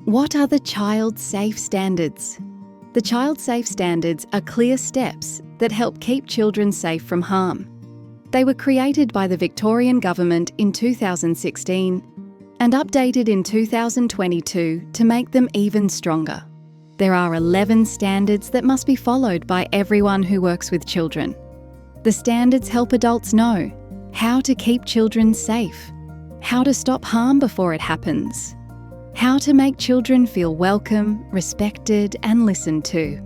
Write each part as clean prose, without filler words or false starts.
What are the child-safe standards? The child-safe standards are clear steps that help keep children safe from harm. They were created by the Victorian Government in 2016 and updated in 2022 to make them even stronger. There are 11 standards that must be followed by everyone who works with children. The standards help adults know how to keep children safe, how to stop harm before it happens, how to make children feel welcome, respected, and listened to.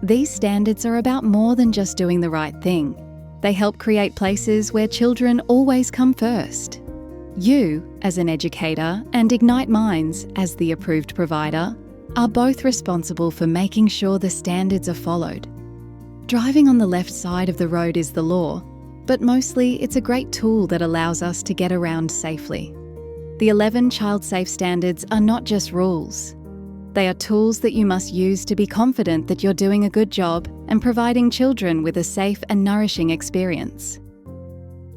These standards are about more than just doing the right thing. They help create places where children always come first. You, as an educator, and Ignite Minds, as the approved provider, are both responsible for making sure the standards are followed. Driving on the left side of the road is the law, but mostly it's a great tool that allows us to get around safely. The 11 child-safe standards are not just rules. They are tools that you must use to be confident that you're doing a good job and providing children with a safe and nourishing experience.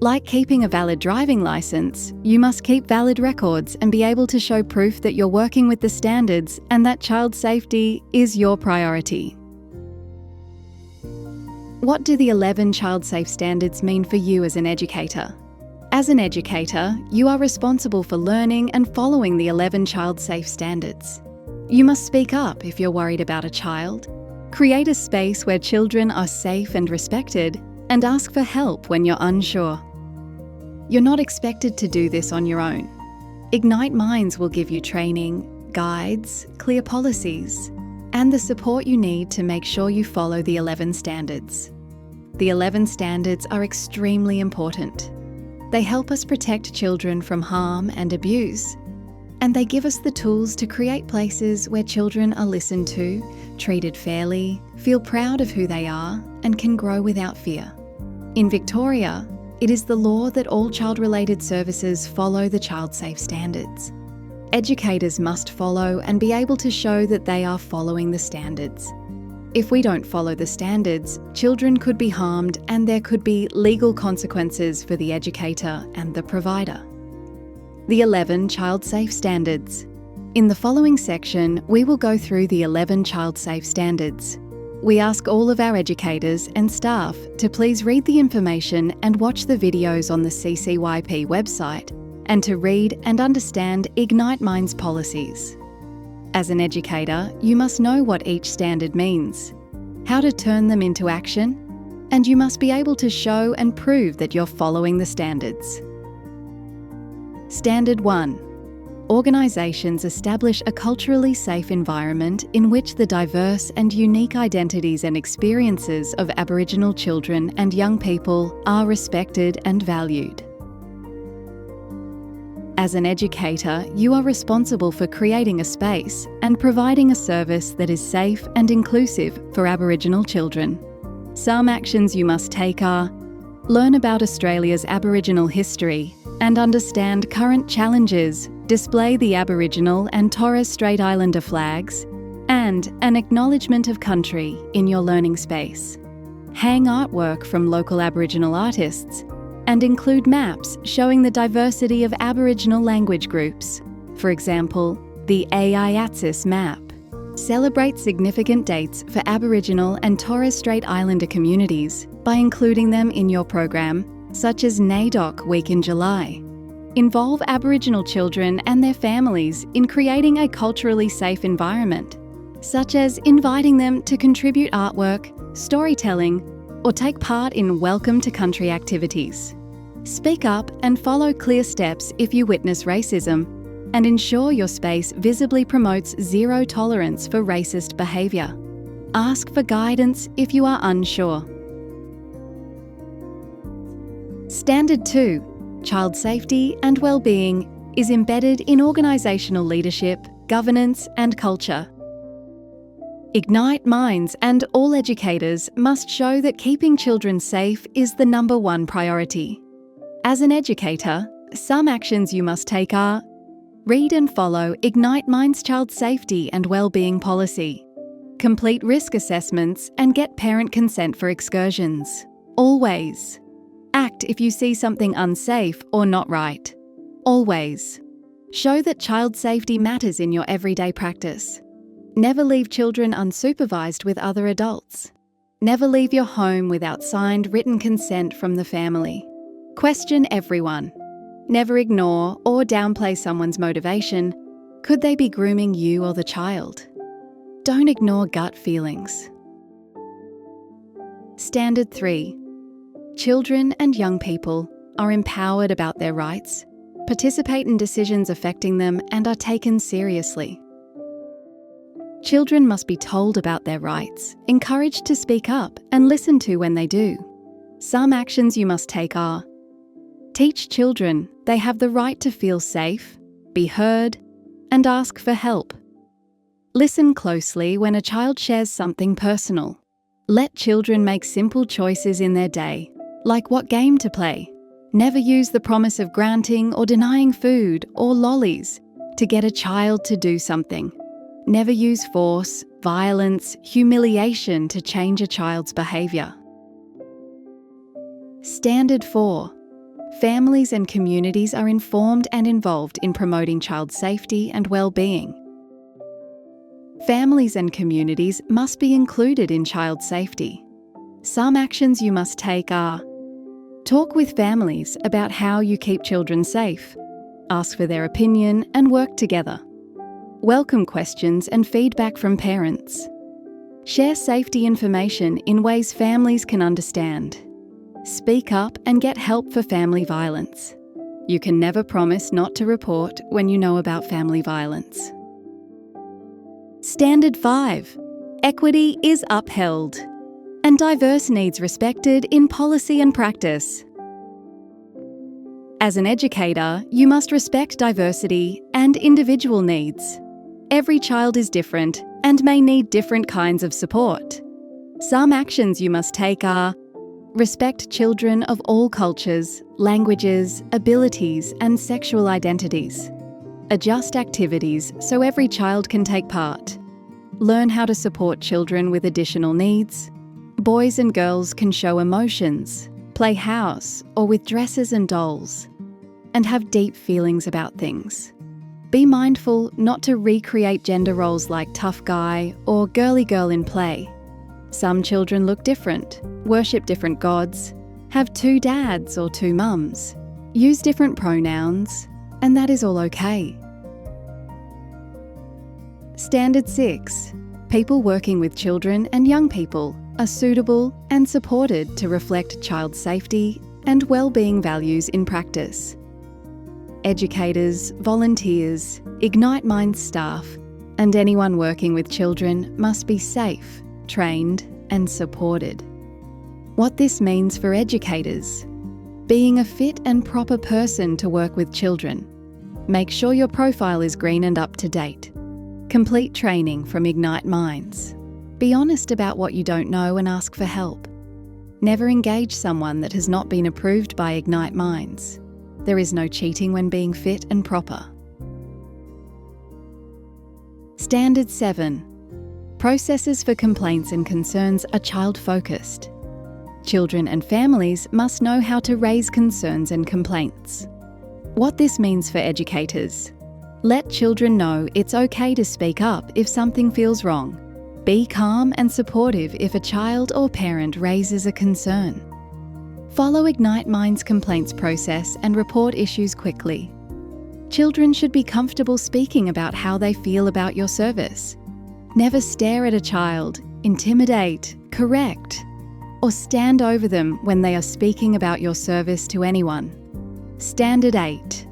Like keeping a valid driving licence, you must keep valid records and be able to show proof that you're working with the standards and that child safety is your priority. What do the 11 child-safe standards mean for you as an educator? As an educator, you are responsible for learning and following the 11 child-safe standards. You must speak up if you're worried about a child, create a space where children are safe and respected, and ask for help when you're unsure. You're not expected to do this on your own. Ignite Minds will give you training, guides, clear policies, and the support you need to make sure you follow the 11 standards. The 11 standards are extremely important. They help us protect children from harm and abuse, and they give us the tools to create places where children are listened to, treated fairly, feel proud of who they are, and can grow without fear. In Victoria, it is the law that all child-related services follow the child-safe standards. Educators must follow and be able to show that they are following the standards. If we don't follow the standards, children could be harmed and there could be legal consequences for the educator and the provider. The 11 child-safe standards. In the following section, we will go through the 11 child-safe standards. We ask all of our educators and staff to please read the information and watch the videos on the CCYP website, and to read and understand Ignite Minds policies. As an educator, you must know what each standard means, how to turn them into action, and you must be able to show and prove that you're following the standards. Standard 1. Organisations establish a culturally safe environment in which the diverse and unique identities and experiences of Aboriginal children and young people are respected and valued. As an educator, you are responsible for creating a space and providing a service that is safe and inclusive for Aboriginal children. Some actions you must take are: learn about Australia's Aboriginal history and understand current challenges, display the Aboriginal and Torres Strait Islander flags, and an acknowledgement of country in your learning space. Hang artwork from local Aboriginal artists and include maps showing the diversity of Aboriginal language groups. For example, the AIATSIS map. Celebrate significant dates for Aboriginal and Torres Strait Islander communities by including them in your program, such as NAIDOC Week in July. Involve Aboriginal children and their families in creating a culturally safe environment, such as inviting them to contribute artwork, storytelling, or take part in Welcome to Country activities. Speak up and follow clear steps if you witness racism, and ensure your space visibly promotes zero tolerance for racist behaviour. Ask for guidance if you are unsure. Standard 2. Child safety and well-being is embedded in organisational leadership, governance and culture. Ignite Minds and all educators must show that keeping children safe is the #1 priority. As an educator, some actions you must take are: read and follow Ignite Minds Child Safety and Wellbeing Policy. Complete risk assessments and get parent consent for excursions. Always. Act if you see something unsafe or not right. Always. Show that child safety matters in your everyday practice. Never leave children unsupervised with other adults. Never leave your home without signed written consent from the family. Question everyone. Never ignore or downplay someone's motivation. Could they be grooming you or the child? Don't ignore gut feelings. Standard 3. Children and young people are empowered about their rights, participate in decisions affecting them, and are taken seriously. Children must be told about their rights, encouraged to speak up, and listened to when they do. Some actions you must take are: teach children they have the right to feel safe, be heard, and ask for help. Listen closely when a child shares something personal. Let children make simple choices in their day, like what game to play. Never use the promise of granting or denying food or lollies to get a child to do something. Never use force, violence, humiliation to change a child's behaviour. Standard 4. Families and communities are informed and involved in promoting child safety and well-being. Families and communities must be included in child safety. Some actions you must take are: talk with families about how you keep children safe. Ask for their opinion and work together. Welcome questions and feedback from parents. Share safety information in ways families can understand. Speak up and get help for family violence. You can never promise not to report when you know about family violence. Standard 5. Equity is upheld, and diverse needs respected in policy and practice. As an educator, you must respect diversity and individual needs. Every child is different and may need different kinds of support. Some actions you must take are: respect children of all cultures, languages, abilities, and sexual identities. Adjust activities so every child can take part. Learn how to support children with additional needs. Boys and girls can show emotions, play house or with dresses and dolls, and have deep feelings about things. Be mindful not to recreate gender roles like tough guy or girly girl in play. Some children look different, worship different gods, have 2 dads or 2 mums, use different pronouns, and that is all okay. Standard 6. People working with children and young people are suitable and supported to reflect child safety and well-being values in practice. Educators, volunteers, Ignite Minds staff, and anyone working with children must be safe, trained, and supported. What this means for educators: being a fit and proper person to work with children. Make sure your profile is green and up to date. Complete training from Ignite Minds. Be honest about what you don't know and ask for help. Never engage someone that has not been approved by Ignite Minds. There is no cheating when being fit and proper. Standard 7. Processes for complaints and concerns are child-focused. Children and families must know how to raise concerns and complaints. What this means for educators: let children know it's okay to speak up if something feels wrong. Be calm and supportive if a child or parent raises a concern. Follow Ignite Minds complaints process and report issues quickly. Children should be comfortable speaking about how they feel about your service. Never stare at a child, intimidate, correct, or stand over them when they are speaking about your service to anyone. Standard 8.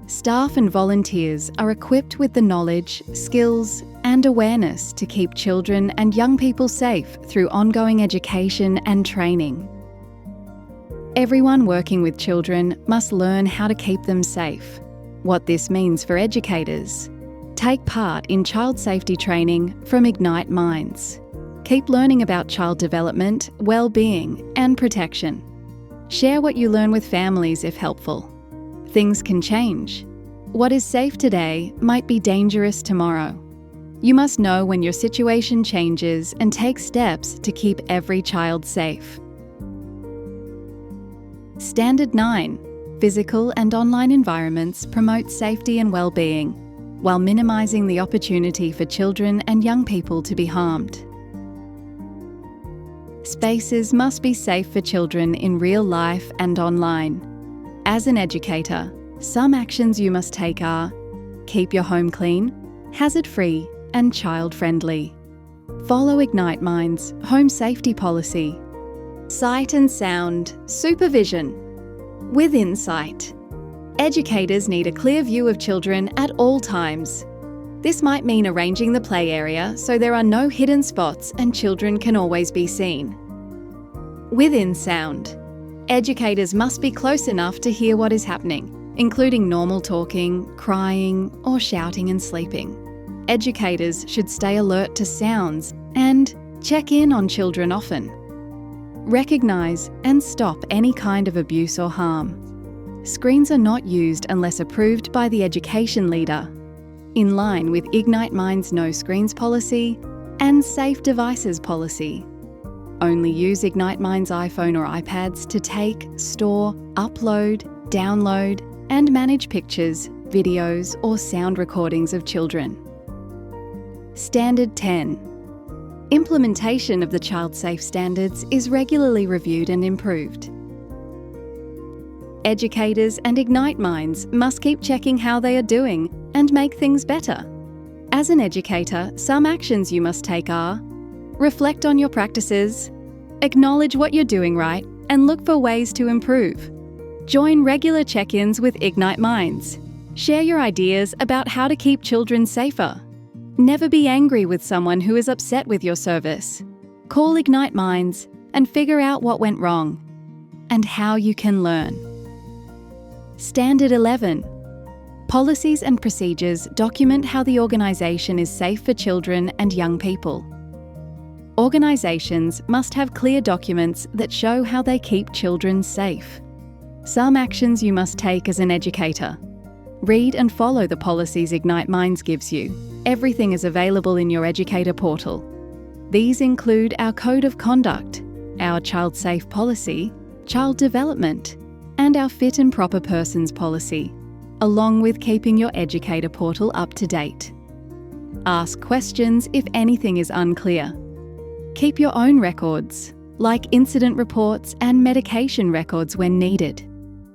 Staff and volunteers are equipped with the knowledge, skills, and awareness to keep children and young people safe through ongoing education and training. Everyone working with children must learn how to keep them safe. What this means for educators: take part in child safety training from Ignite Minds. Keep learning about child development, well-being, and protection. Share what you learn with families if helpful. Things can change. What is safe today might be dangerous tomorrow. You must know when your situation changes and take steps to keep every child safe. Standard 9. physical and online environments promote safety and well-being, while minimising the opportunity for children and young people to be harmed. Spaces must be safe for children in real life and online. As an educator, some actions you must take are: keep your home clean, hazard-free and child-friendly. Follow Ignite Minds' home safety policy. Sight and sound supervision. With insight, educators need a clear view of children at all times. This might mean arranging the play area so there are no hidden spots and children can always be seen. Within sound, educators must be close enough to hear what is happening, including normal talking, crying, or shouting and sleeping. Educators should stay alert to sounds and check in on children often. Recognise and stop any kind of abuse or harm. Screens are not used unless approved by the education leader, in line with Ignite Minds' No Screens policy and Safe Devices policy. Only use Ignite Minds' iPhone or iPads to take, store, upload, download, and manage pictures, videos, or sound recordings of children. Standard 10. Implementation of the Child Safe Standards is regularly reviewed and improved. Educators and Ignite Minds must keep checking how they are doing and make things better. As an educator, some actions you must take are: reflect on your practices, acknowledge what you're doing right, and look for ways to improve. Join regular check-ins with Ignite Minds. Share your ideas about how to keep children safer. Never be angry with someone who is upset with your service. Call Ignite Minds and figure out what went wrong and how you can learn. Standard 11. Policies and procedures document how the organisation is safe for children and young people. Organisations must have clear documents that show how they keep children safe. Some actions you must take as an educator. Read and follow the policies Ignite Minds gives you. Everything is available in your educator portal. These include our Code of Conduct, our Child Safe Policy, Child Development, and our Fit and Proper Persons Policy, along with keeping your educator portal up to date. Ask questions if anything is unclear. Keep your own records, like incident reports and medication records when needed.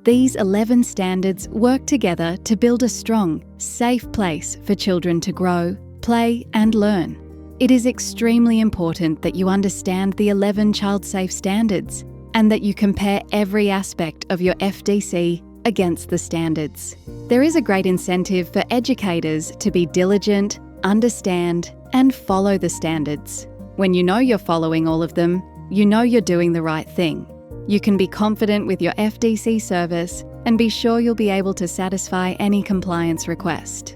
These 11 standards work together to build a strong, safe place for children to grow, play and learn. It is extremely important that you understand the 11 Child Safe Standards and that you compare every aspect of your FDC against the standards. There is a great incentive for educators to be diligent, understand and follow the standards. When you know you're following all of them, you know you're doing the right thing. You can be confident with your FDC service and be sure you'll be able to satisfy any compliance request.